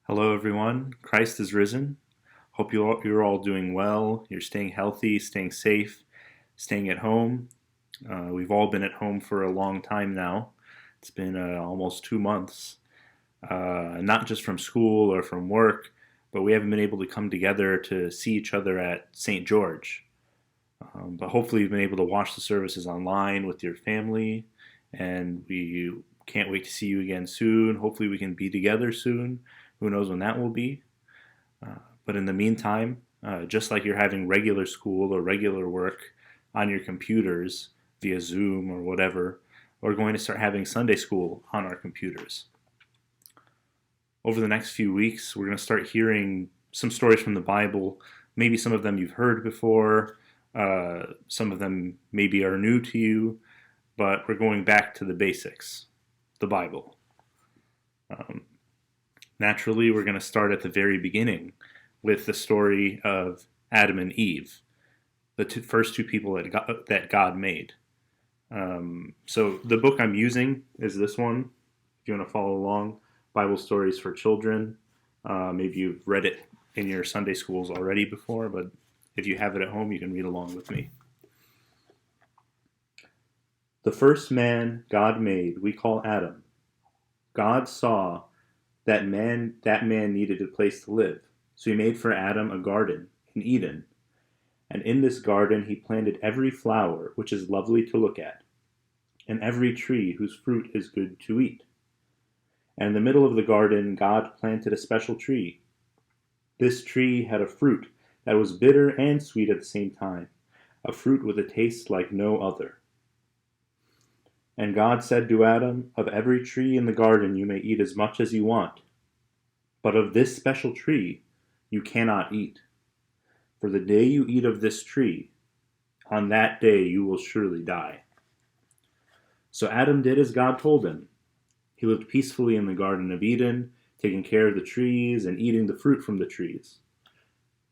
Hello, everyone. Christ is risen. Hope you're all doing well. You're staying healthy, staying safe, staying at home. We've all been at home for a long time now. It's been almost 2 months, not just from school or from work, but we haven't been able to come together to see each other at St. George. But hopefully, you've been able to watch the services online with your family, and we can't wait to see you again soon. Hopefully, we can be together soon. Who knows when that will be? But in the meantime, just like you're having regular school or regular work on your computers via Zoom or whatever, we're going to start having Sunday school on our computers. Over the next few weeks, we're going to start hearing some stories from the Bible. Maybe some of them you've heard before, some of them maybe are new to you, but we're going back to the basics, the Bible. Naturally, we're going to start at the very beginning with the story of Adam and Eve, the first two people that God made. So the book I'm using is this one. If you want to follow along, Bible Stories for Children. Maybe you've read it in your Sunday schools already before, but if you have it at home, you can read along with me. The first man God made, we call Adam. God saw that man needed a place to live. So he made for Adam a garden in Eden. And in this garden he planted every flower which is lovely to look at, and every tree whose fruit is good to eat. And in the middle of the garden God planted a special tree. This tree had a fruit that was bitter and sweet at the same time, a fruit with a taste like no other. And God said to Adam, "Of every tree in the garden you may eat as much as you want, but of this special tree you cannot eat. For the day you eat of this tree, on that day you will surely die." So Adam did as God told him. He lived peacefully in the Garden of Eden, taking care of the trees and eating the fruit from the trees.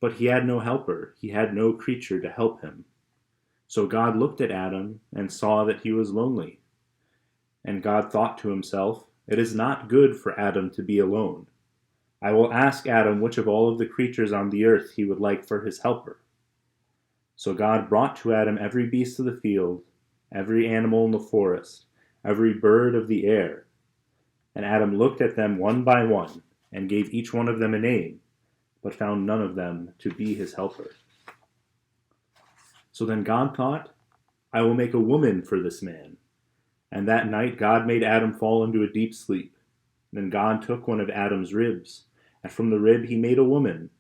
But he had no helper, he had no creature to help him. So God looked at Adam and saw that he was lonely. And God thought to himself, "It is not good for Adam to be alone. I will ask Adam which of all of the creatures on the earth he would like for his helper." So God brought to Adam every beast of the field, every animal in the forest, every bird of the air. And Adam looked at them one by one, and gave each one of them a name, but found none of them to be his helper. So then God thought, "I will make a woman for this man." And that night God made Adam fall into a deep sleep. Then God took one of Adam's ribs, and from the rib he made a woman.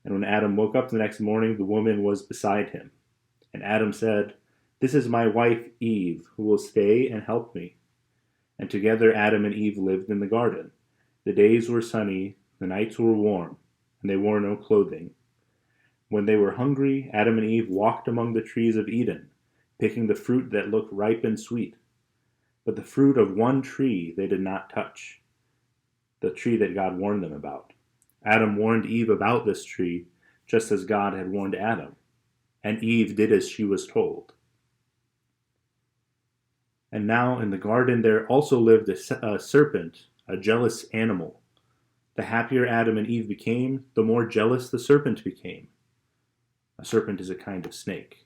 And when Adam woke up the next morning, the woman was beside him. And Adam said, "This is my wife Eve, who will stay and help me." And together Adam and Eve lived in the garden. The days were sunny, the nights were warm, and they wore no clothing. When they were hungry, Adam and Eve walked among the trees of Eden, picking the fruit that looked ripe and sweet. But the fruit of one tree they did not touch, the tree that God warned them about. Adam warned Eve about this tree, just as God had warned Adam. And Eve did as she was told. And now in the garden there also lived a serpent, a jealous animal. The happier Adam and Eve became, the more jealous the serpent became. A serpent is a kind of snake.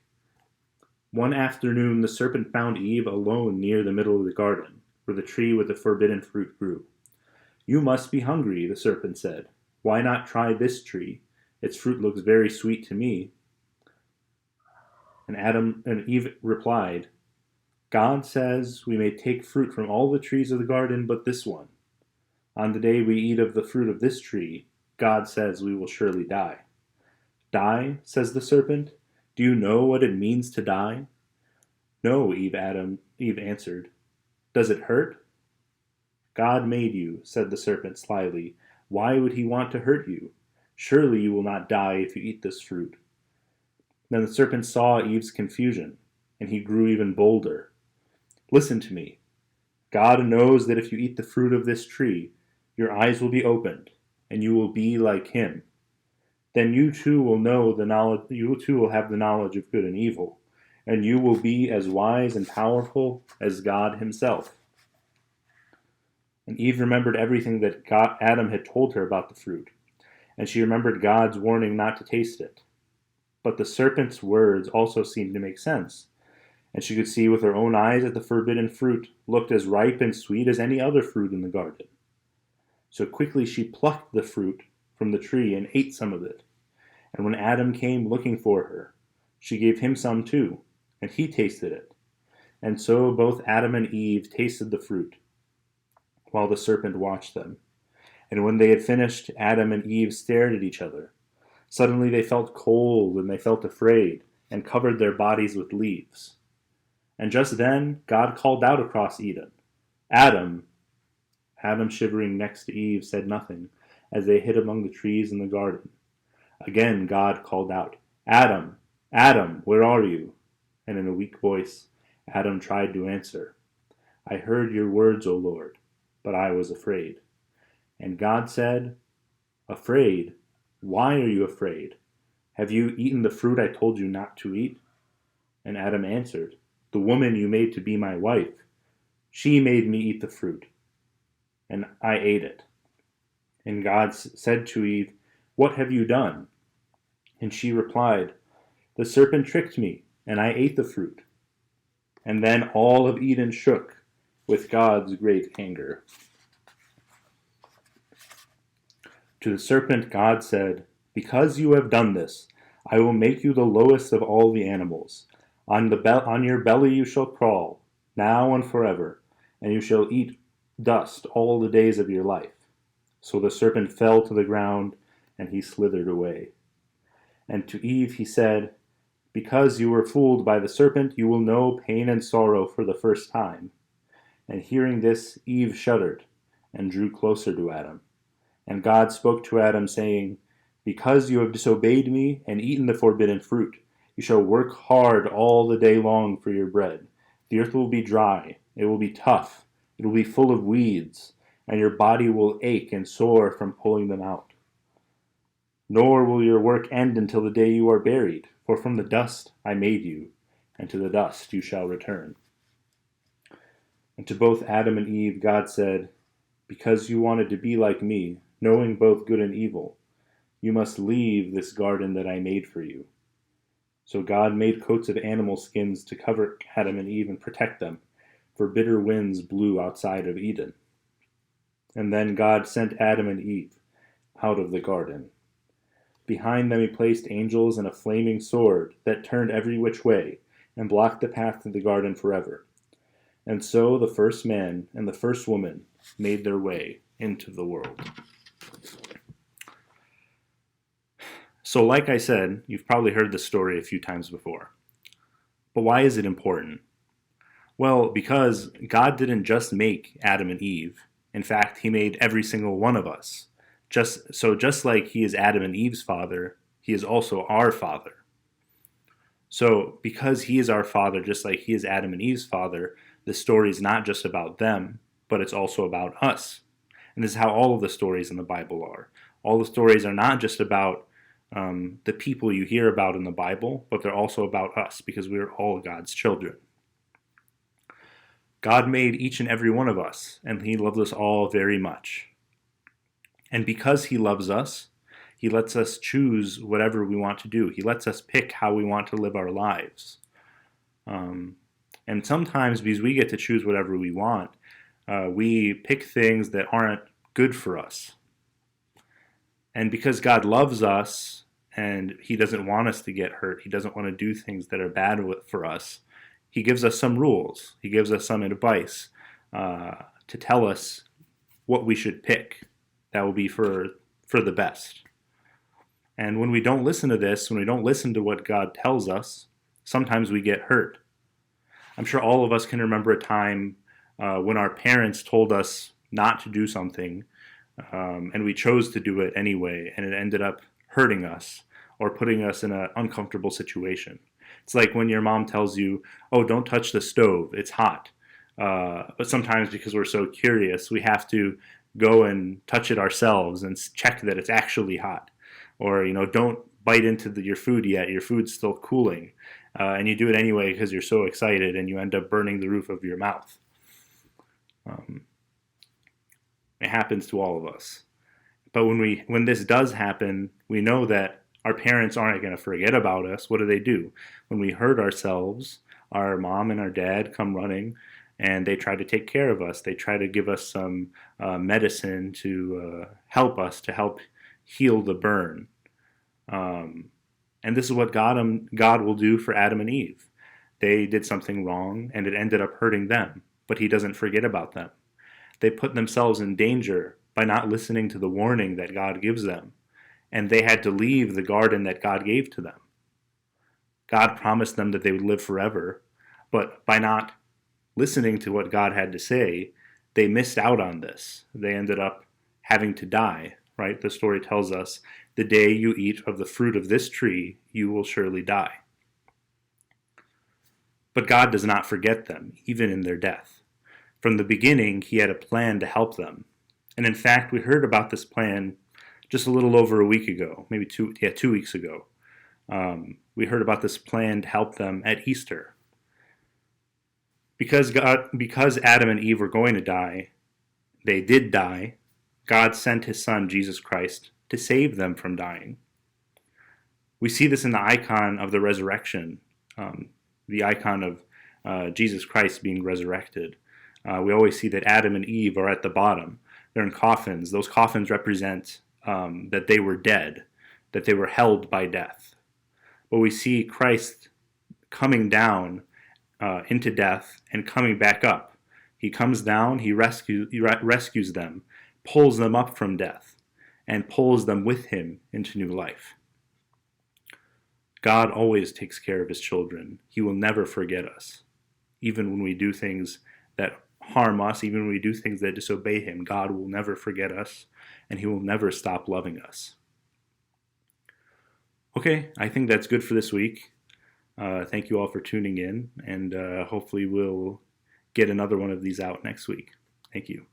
One afternoon the serpent found Eve alone near the middle of the garden, where the tree with the forbidden fruit grew. "You must be hungry," the serpent said. "Why not try this tree? Its fruit looks very sweet to me." And Adam and Eve replied, "God says we may take fruit from all the trees of the garden but this one. On the day we eat of the fruit of this tree, God says we will surely die." "Die?" says the serpent. "Do you know what it means to die?" "No," Eve answered. "Does it hurt?" "God made you," said the serpent slyly. "Why would he want to hurt you? Surely you will not die if you eat this fruit." Then the serpent saw Eve's confusion, and he grew even bolder. "Listen to me. God knows that if you eat the fruit of this tree, your eyes will be opened, and you will be like him. Then you too will have the knowledge of good and evil, and you will be as wise and powerful as God himself." And Eve remembered everything that Adam had told her about the fruit, and she remembered God's warning not to taste it. But the serpent's words also seemed to make sense, and she could see with her own eyes that the forbidden fruit looked as ripe and sweet as any other fruit in the garden. So quickly she plucked the fruit from the tree and ate some of it. And when Adam came looking for her, she gave him some too, and he tasted it. And so both Adam and Eve tasted the fruit, while the serpent watched them. And when they had finished, Adam and Eve stared at each other. Suddenly they felt cold and they felt afraid, and covered their bodies with leaves. And just then God called out across Eden, "Adam!" Adam, shivering next to Eve, said nothing, as they hid among the trees in the garden. Again God called out, "Adam! Adam, where are you?" And in a weak voice, Adam tried to answer, "I heard your words, O Lord, but I was afraid." And God said, "Afraid? Why are you afraid? Have you eaten the fruit I told you not to eat?" And Adam answered, "The woman you made to be my wife, she made me eat the fruit, and I ate it." And God said to Eve, "What have you done?" And she replied, "The serpent tricked me, and I ate the fruit." And then all of Eden shook with God's great anger. To the serpent God said, "Because you have done this, I will make you the lowest of all the animals. On your belly you shall crawl, now and forever, and you shall eat dust all the days of your life." So the serpent fell to the ground, and he slithered away. And to Eve he said, "Because you were fooled by the serpent, you will know pain and sorrow for the first time." And hearing this, Eve shuddered, and drew closer to Adam. And God spoke to Adam, saying, "Because you have disobeyed me and eaten the forbidden fruit, you shall work hard all the day long for your bread. The earth will be dry, it will be tough, it will be full of weeds, and your body will ache and sore from pulling them out. Nor will your work end until the day you are buried, for from the dust I made you, and to the dust you shall return." And to both Adam and Eve God said, "Because you wanted to be like me, knowing both good and evil, you must leave this garden that I made for you." So God made coats of animal skins to cover Adam and Eve and protect them, for bitter winds blew outside of Eden. And then God sent Adam and Eve out of the garden. Behind them he placed angels and a flaming sword that turned every which way and blocked the path to the garden forever. And so the first man and the first woman made their way into the world. So like I said, you've probably heard this story a few times before. But why is it important? Well, because God didn't just make Adam and Eve. In fact, he made every single one of us. Just like he is Adam and Eve's father, he is also our father. So because he is our father, just like he is Adam and Eve's father, the story is not just about them, but it's also about us. And this is how all of the stories in the Bible are. All the stories are not just about the people you hear about in the Bible, but they're also about us, because we are all God's children. God made each and every one of us, and he loves us all very much. And because he loves us, he lets us choose whatever we want to do. He lets us pick how we want to live our lives. And sometimes, because we get to choose whatever we want, we pick things that aren't good for us. And because God loves us, and he doesn't want us to get hurt, he doesn't want to do things that are bad for us, he gives us some rules. He gives us some advice to tell us what we should pick that will be for the best. And when we don't listen to this, when we don't listen to what God tells us, sometimes we get hurt. I'm sure all of us can remember a time when our parents told us not to do something, and we chose to do it anyway, and it ended up hurting us or putting us in an uncomfortable situation. It's like when your mom tells you, "Oh, don't touch the stove, it's hot." But sometimes, because we're so curious, we have to go and touch it ourselves and check that it's actually hot. Or, don't bite into your food yet, your food's still cooling. And you do it anyway because you're so excited, and you end up burning the roof of your mouth. It happens to all of us. But when this does happen, we know that our parents aren't going to forget about us. What do? When we hurt ourselves, our mom and our dad come running and they try to take care of us. They try to give us some medicine to help us, to help heal the burn. And this is what God will do for Adam and Eve. They did something wrong and it ended up hurting them, but he doesn't forget about them. They put themselves in danger by not listening to the warning that God gives them, and they had to leave the garden that God gave to them. God promised them that they would live forever, but by not listening to what God had to say, they missed out on this. They ended up having to die, right? The story tells us, the day you eat of the fruit of this tree, you will surely die. But God does not forget them, even in their death. From the beginning, he had a plan to help them. And in fact, we heard about this plan just a little over a week ago, maybe 2 weeks ago. We heard about this plan to help them at Easter. Because Adam and Eve were going to die, they did die. God sent his son, Jesus Christ, to save them from dying. We see this in the icon of the resurrection, the icon of Jesus Christ being resurrected. We always see that Adam and Eve are at the bottom. They're in coffins. Those coffins represent that they were dead, that they were held by death. But we see Christ coming down into death and coming back up. He comes down, he rescues them, pulls them up from death, and pulls them with him into new life. God always takes care of his children. He will never forget us. Even when we do things that harm us, even when we do things that disobey him, God will never forget us, and he will never stop loving us. Okay, I think that's good for this week. Thank you all for tuning in, and hopefully we'll get another one of these out next week. Thank you.